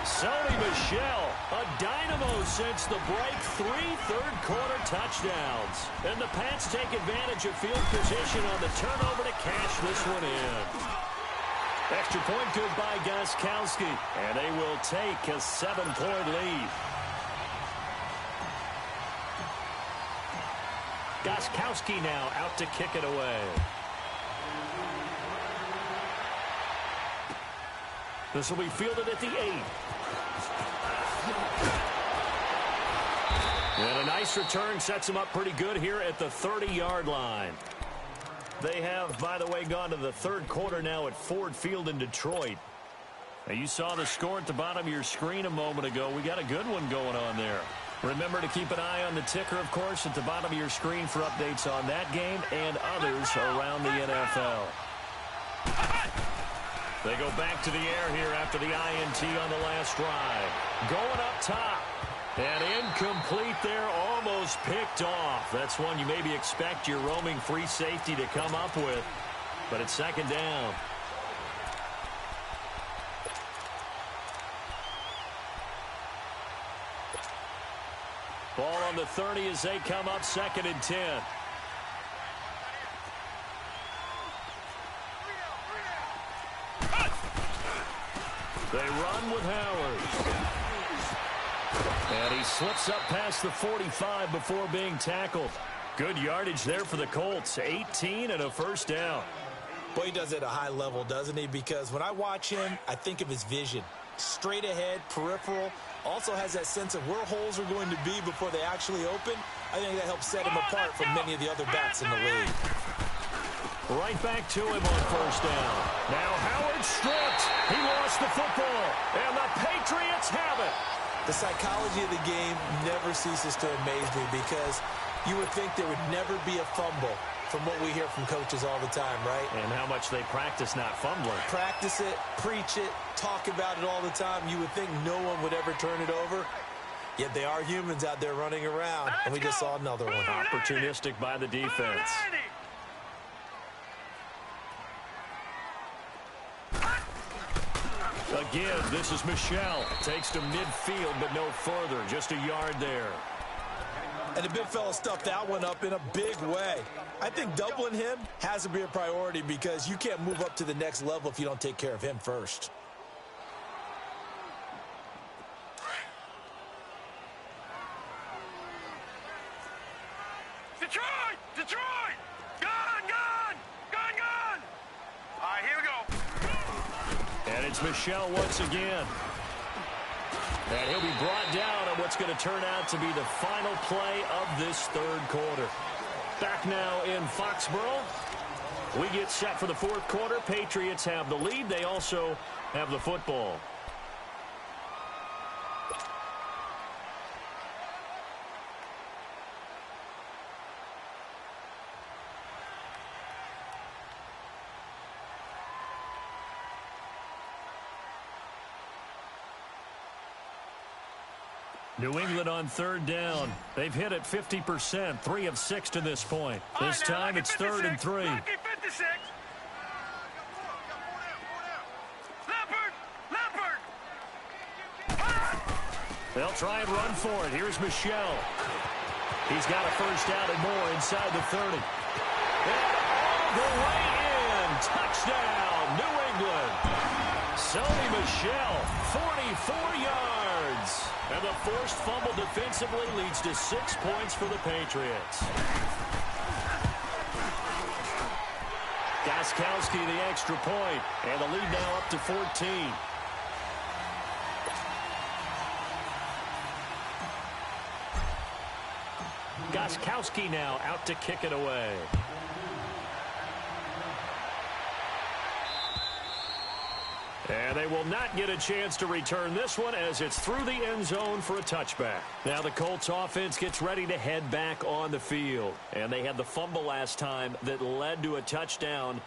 Sony Michel, a dynamo since the break. 3 third-quarter touchdowns. And the Pats take advantage of field position on the turnover to cash this one in. Extra point good by Gostkowski. And they will take a 7-point lead. Gostkowski now out to kick it away. This will be fielded at the 8. And a nice return sets him up pretty good here at the 30-yard line. They have, by the way, gone to the third quarter now at Ford Field in Detroit. Now, you saw the score at the bottom of your screen a moment ago. We got a good one going on there. Remember to keep an eye on the ticker, of course, at the bottom of your screen for updates on that game and others around the NFL. They go back to the air here after the INT on the last drive. Going up top. And incomplete there, almost picked off. That's one you maybe expect your roaming free safety to come up with. But it's second down. Ball on the 30 as they come up, 2nd and 10. They run with Howard. And he slips up past the 45 before being tackled. Good yardage there for the Colts. 18 and a first down. Boy, he does it at a high level, doesn't he? Because when I watch him, I think of his vision. Straight ahead, peripheral. Also has that sense of where holes are going to be before they actually open. I think that helps set him apart from many of the other backs in the league. Right back to him on first down. Now Howard stripped. He lost the football. And the Patriots have it. The psychology of the game never ceases to amaze me because you would think there would never be a fumble from what we hear from coaches all the time, right? And how much they practice not fumbling. Practice it, preach it, talk about it all the time. You would think no one would ever turn it over. Yet they are humans out there running around. And we just saw another one. Opportunistic by the defense. Again, this is Michel. Takes to midfield, but no further. Just a yard there. And the big fella stuffed that one up in a big way. I think doubling him has to be a priority because you can't move up to the next level if you don't take care of him first. Detroit! Detroit! Gone! All right, here we go. And it's Michel once again. And he'll be brought down on what's going to turn out to be the final play of this third quarter. Back now in Foxborough. We get set for the fourth quarter. Patriots have the lead. They also have the football. New England on third down. They've hit it 50%, 3 of 6 to this point. This time it's 3rd and 3. They'll try and run for it. Here's Michel. He's got a first down and more inside the 30. And all the way in. Touchdown, New England. Sony Michel, 44 yards. And the forced fumble defensively leads to 6 points for the Patriots. Gostkowski the extra point, and the lead now up to 14. Gostkowski now out to kick it away. And they will not get a chance to return this one as it's through the end zone for a touchback. Now the Colts offense gets ready to head back on the field. And they had the fumble last time that led to a touchdown.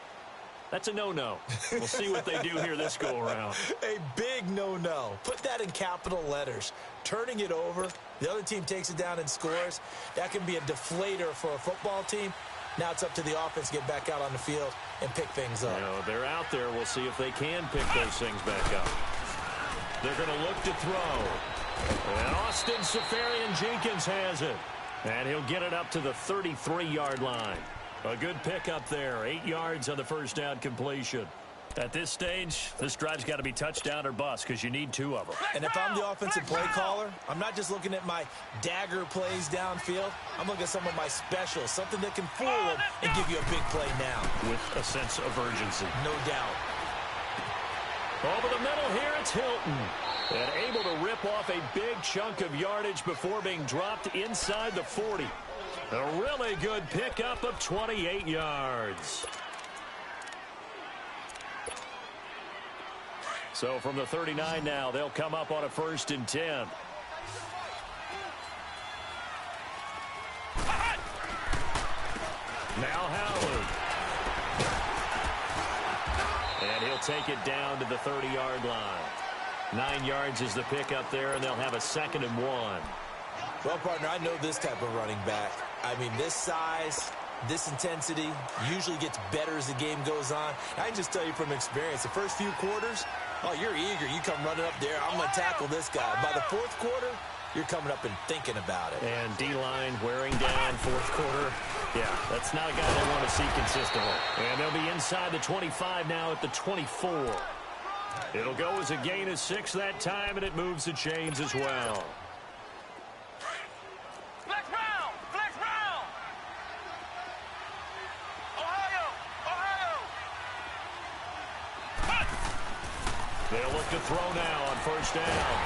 That's a no-no. We'll see what they do here this go-around. A big no-no. Put that in capital letters. Turning it over, the other team takes it down and scores. That can be a deflator for a football team. Now it's up to the offense to get back out on the field and pick things up. You know, they're out there. We'll see if they can pick those things back up. They're going to look to throw. And Austin Safarian-Jenkins has it. And he'll get it up to the 33-yard line. A good pickup there. 8 yards on the first down completion. At this stage, this drive's got to be touchdown or bust because you need 2 of them. And if I'm the offensive play caller, I'm not just looking at my dagger plays downfield. I'm looking at some of my specials, something that can fool them and give you a big play now. With a sense of urgency. No doubt. Over the middle here, it's Hilton. And able to rip off a big chunk of yardage before being dropped inside the 40. A really good pickup of 28 yards. So from the 39 now, they'll come up on a 1st and 10. Now Howard. And he'll take it down to the 30-yard line. 9 yards is the pickup there, and they'll have a 2nd and 1. Well, partner, I know this type of running back. I mean, this size, this intensity usually gets better as the game goes on. I can just tell you from experience, the first few quarters, oh, you're eager. You come running up there. I'm going to tackle this guy. By the 4th quarter, you're coming up and thinking about it. And D-line wearing down 4th quarter. Yeah, that's not a guy they want to see consistently. And they'll be inside the 25 now at the 24. It'll go as a gain of 6 that time, and it moves the chains as well. They'll look to throw now on 1st down.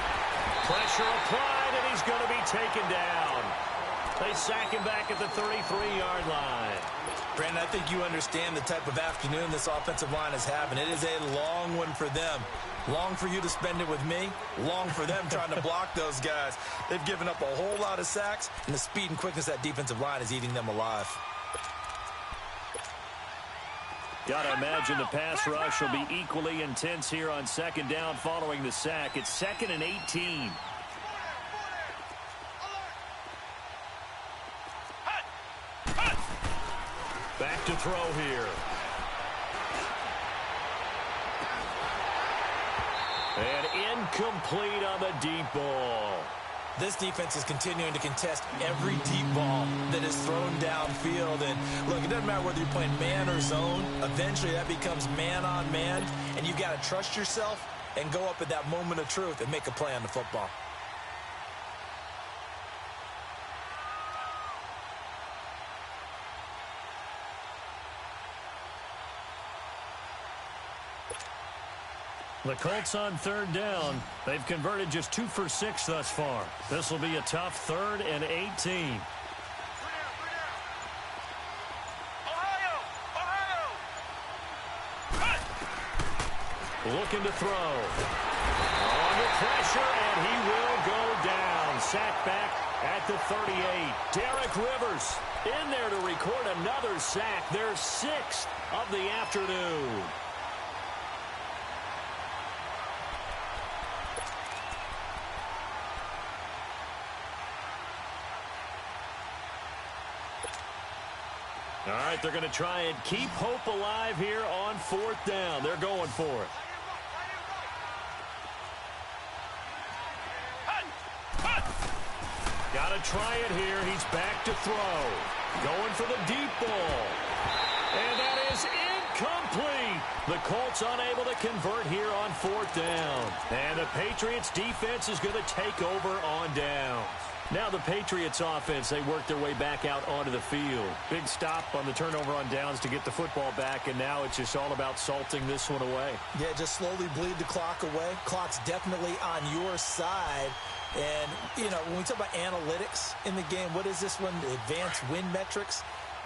Pressure applied, and he's going to be taken down. They sack him back at the 33-yard line. Brandon, I think you understand the type of afternoon this offensive line is having. It is a long one for them. Long for you to spend it with me. Long for them trying to block those guys. They've given up a whole lot of sacks, and the speed and quickness of that defensive line is eating them alive. Got to imagine the pass rush will be equally intense here on 2nd down following the sack. It's 2nd and 18. Back to throw here. And incomplete on the deep ball. This defense is continuing to contest every deep ball that is thrown downfield. And look, it doesn't matter whether you're playing man or zone. Eventually that becomes man on man. And you've got to trust yourself and go up at that moment of truth and make a play on the football. The Colts on 3rd down. They've converted just 2 for 6 thus far. This will be a tough 3rd and 18. Looking to throw. Under pressure, and he will go down. Sacked back at the 38. Derek Rivers in there to record another sack. Their 6th of the afternoon. All right, they're going to try and keep hope alive here on 4th down. They're going for it. Got to try it here. He's back to throw. Going for the deep ball. And that is incomplete. The Colts unable to convert here on 4th down. And the Patriots defense is going to take over on down. Now the Patriots offense, they work their way back out onto the field. Big stop on the turnover on downs to get the football back, and now it's just all about salting this one away. Yeah, just slowly bleed the clock away. Clock's definitely on your side. And, you know, when we talk about analytics in the game, what is this one? Advanced win metrics.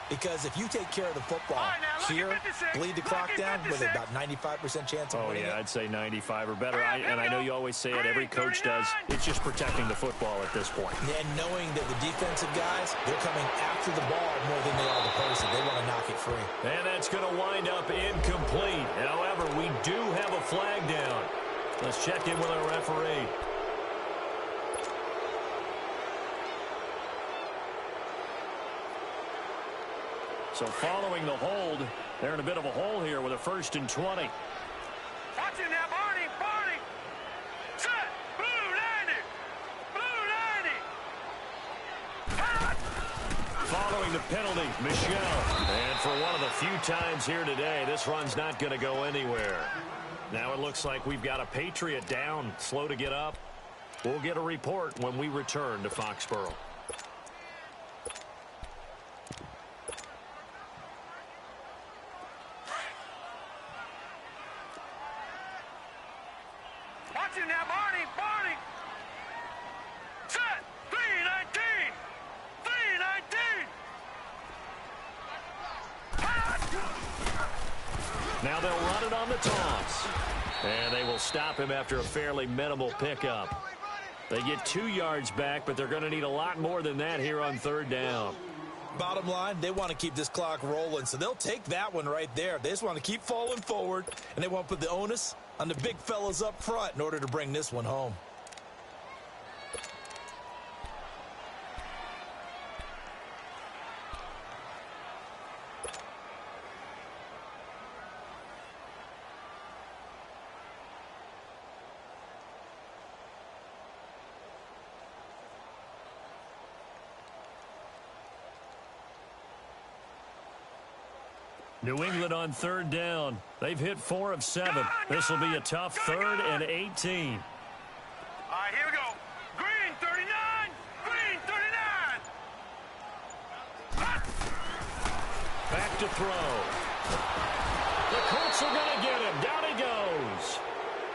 Because if you take care of the football here, bleed the clock down with about 95% chance of winning. Oh, yeah, I'd say 95 or better. And I know you always say it, every coach does. It's just protecting the football at this point. And knowing that the defensive guys, they're coming after the ball more than they are the person. They want to knock it free. And that's going to wind up incomplete. However, we do have a flag down. Let's check in with our referee. So following the hold, they're in a bit of a hole here with a 1st and 20. Watch it now, Barney, Barney. Set, blue 90, blue 90. Following the penalty, Michelle. And for one of the few times here today, this run's not going to go anywhere. Now it looks like we've got a Patriot down, slow to get up. We'll get a report when we return to Foxborough. Watch it now, Barney, Barney. Set, 319, 319. Now they'll run it on the toss. And they will stop him after a fairly minimal pickup. They get 2 yards back, but they're going to need a lot more than that here on 3rd down. Bottom line, they want to keep this clock rolling, so they'll take that one right there. They just want to keep falling forward, and they want to put the onus on the big fellas up front in order to bring this one home. New England on 3rd down. They've hit 4 of 7. This will be a tough 3rd and 18. All right, here we go. Green 39, green 39. Back to throw. The Colts are going to get him. Down he goes.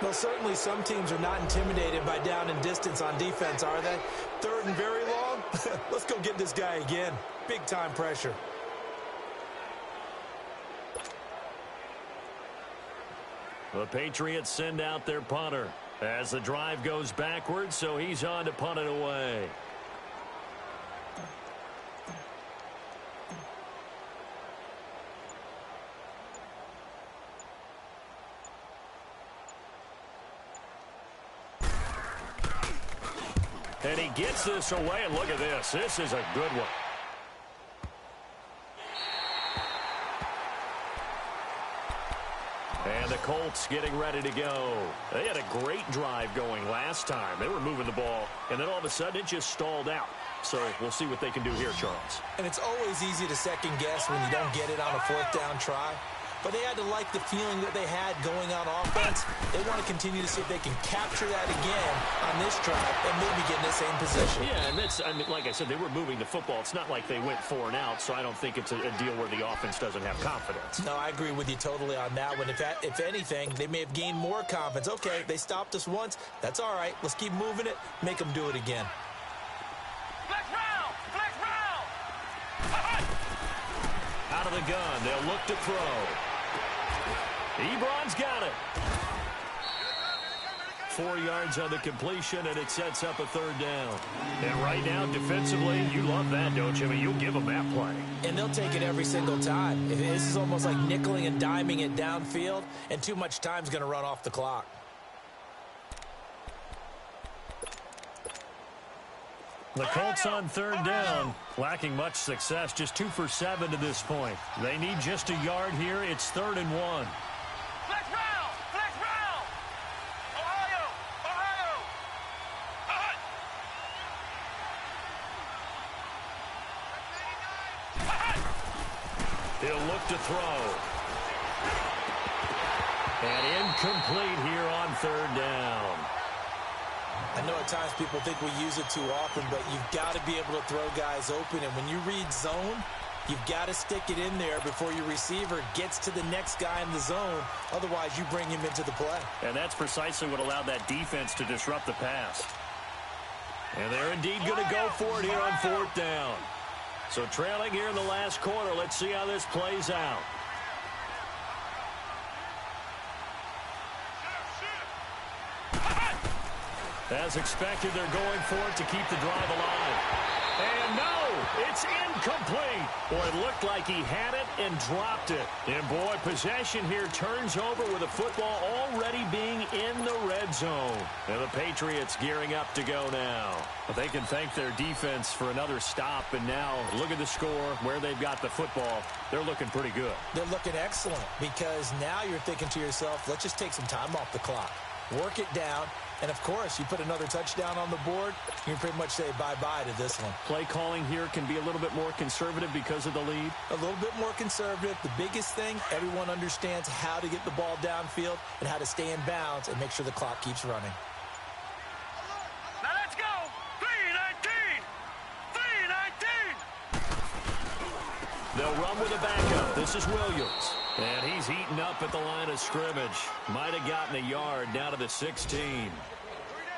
Well, certainly some teams are not intimidated by down and distance on defense, are they? 3rd and very long? Let's go get this guy again. Big-time pressure. The Patriots send out their punter as the drive goes backwards, so he's on to punt it away. And he gets this away, and look at this. This is a good one. And the Colts getting ready to go. They had a great drive going last time. They were moving the ball, and then all of a sudden it just stalled out. So we'll see what they can do here, Charles. And it's always easy to second guess when you don't get it on a 4th down try. But they had to like the feeling that they had going on offense. They want to continue to see if they can capture that again on this drive and maybe get in the same position. Yeah, and that's, I mean, like I said, they were moving the football. It's not like they went 4 and out, so I don't think it's a deal where the offense doesn't have confidence. No, I agree with you totally on that one. If anything, they may have gained more confidence. Okay, they stopped us once. That's all right. Let's keep moving it. Make them do it again. Flex round, flex round. Out of the gun, they'll look to throw. Ebron's got it. 4 yards on the completion, and it sets up a 3rd down. And right now, defensively, you love that, don't you? I mean, you'll give them that play. And they'll take it every single time. This is almost like nickeling and diming it downfield, and too much time's going to run off the clock. The Colts on 3rd down, lacking much success, just 2 for 7 to this point. They need just a yard here. It's 3rd and 1. Flex round, flex round. Ohio, Ohio. He'll look to throw. And incomplete here on 3rd down. I know at times people think we use it too often, but you've got to be able to throw guys open. And when you read zone, you've got to stick it in there before your receiver gets to the next guy in the zone. Otherwise, you bring him into the play. And that's precisely what allowed that defense to disrupt the pass. And they're indeed going to go for it here on 4th down. So trailing here in the last quarter. Let's see how this plays out. As expected, they're going for it to keep the drive alive. And no, it's incomplete. Boy, it looked like he had it and dropped it. And boy, possession here turns over with the football already being in the red zone. And the Patriots gearing up to go now. But they can thank their defense for another stop. And now look at the score, where they've got the football. They're looking pretty good. They're looking excellent because now you're thinking to yourself, let's just take some time off the clock. Work it down. And, of course, you put another touchdown on the board, you can pretty much say bye-bye to this one. Play calling here can be a little bit more conservative because of the lead. A little bit more conservative. The biggest thing, everyone understands how to get the ball downfield and how to stay in bounds and make sure the clock keeps running. Now let's go. 3-19. 3-19. They'll run with a backup. This is Williams. And he's eaten up at the line of scrimmage. Might have gotten a yard down to the 16.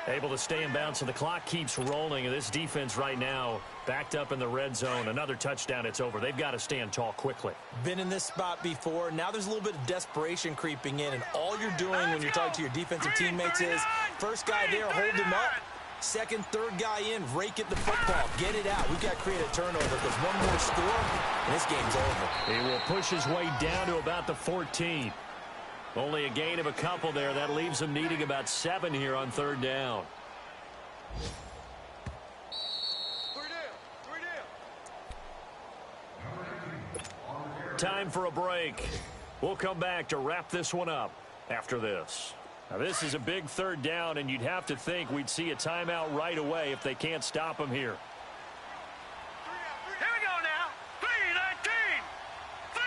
Able to stay in bounds, so the clock keeps rolling. And this defense right now backed up in the red zone. Another touchdown, it's over. They've got to stand tall quickly. Been in this spot before. Now there's a little bit of desperation creeping in. And all you're doing when you're talking to your defensive teammates is, first guy there, hold him up. Second, third guy in, rake at the football. Get it out. We've got to create a turnover because one more score, and this game's over. He will push his way down to about the 14. Only a gain of a couple there. That leaves him needing about 7 here on third down. Time for a break. We'll come back to wrap this one up after this. Now, this is a big third down, and you'd have to think we'd see a timeout right away if they can't stop him here. Here we go now. 3-19. 3-19.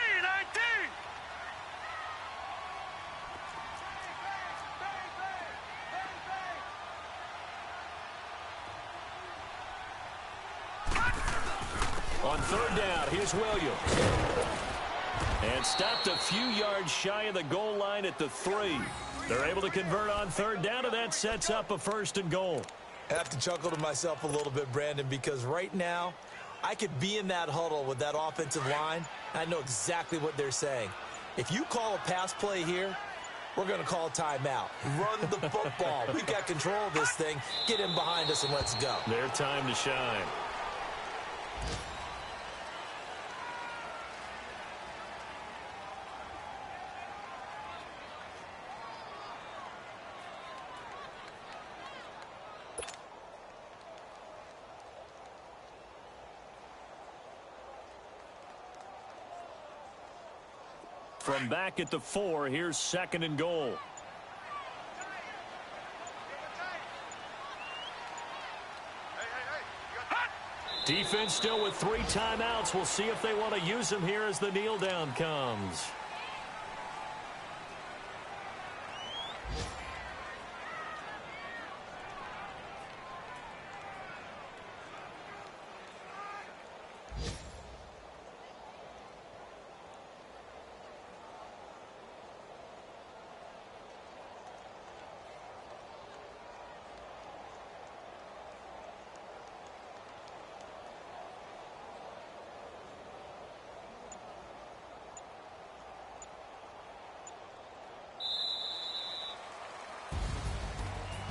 On third down, here's Williams. And stopped a few yards shy of the goal line at the 3. They're able to convert on third down, and that sets up a 1st and goal. I have to chuckle to myself a little bit, Brandon, because right now I could be in that huddle with that offensive line. I know exactly what they're saying. If you call a pass play here, we're going to call a timeout. Run the football. We've got control of this thing. Get in behind us and let's go. Their time to shine. From back at the 4, here's 2nd and goal. Defense still with 3 timeouts. We'll see if they want to use them here as the kneel down comes.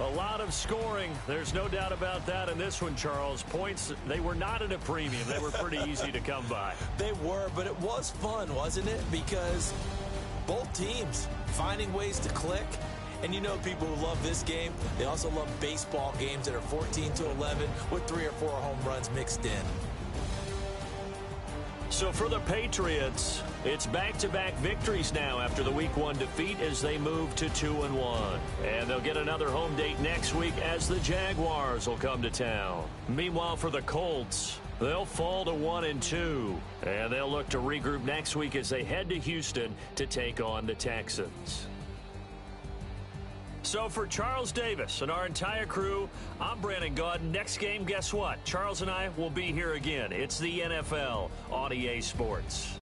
A lot of scoring. There's no doubt about that in this one, Charles. Points, they were not at a premium. They were pretty easy to come by. They were, but it was fun, wasn't it? Because both teams finding ways to click. And you know people who love this game, they also love baseball games that are 14-11 with 3 or 4 home runs mixed in. So for the Patriots, it's back-to-back victories now after the Week 1 defeat as they move to 2-1. And they'll get another home date next week as the Jaguars will come to town. Meanwhile, for the Colts, they'll fall to 1-2. And they'll look to regroup next week as they head to Houston to take on the Texans. So for Charles Davis and our entire crew, I'm Brandon Gaudin. Next game, guess what? Charles and I will be here again. It's the NFL on EA Sports.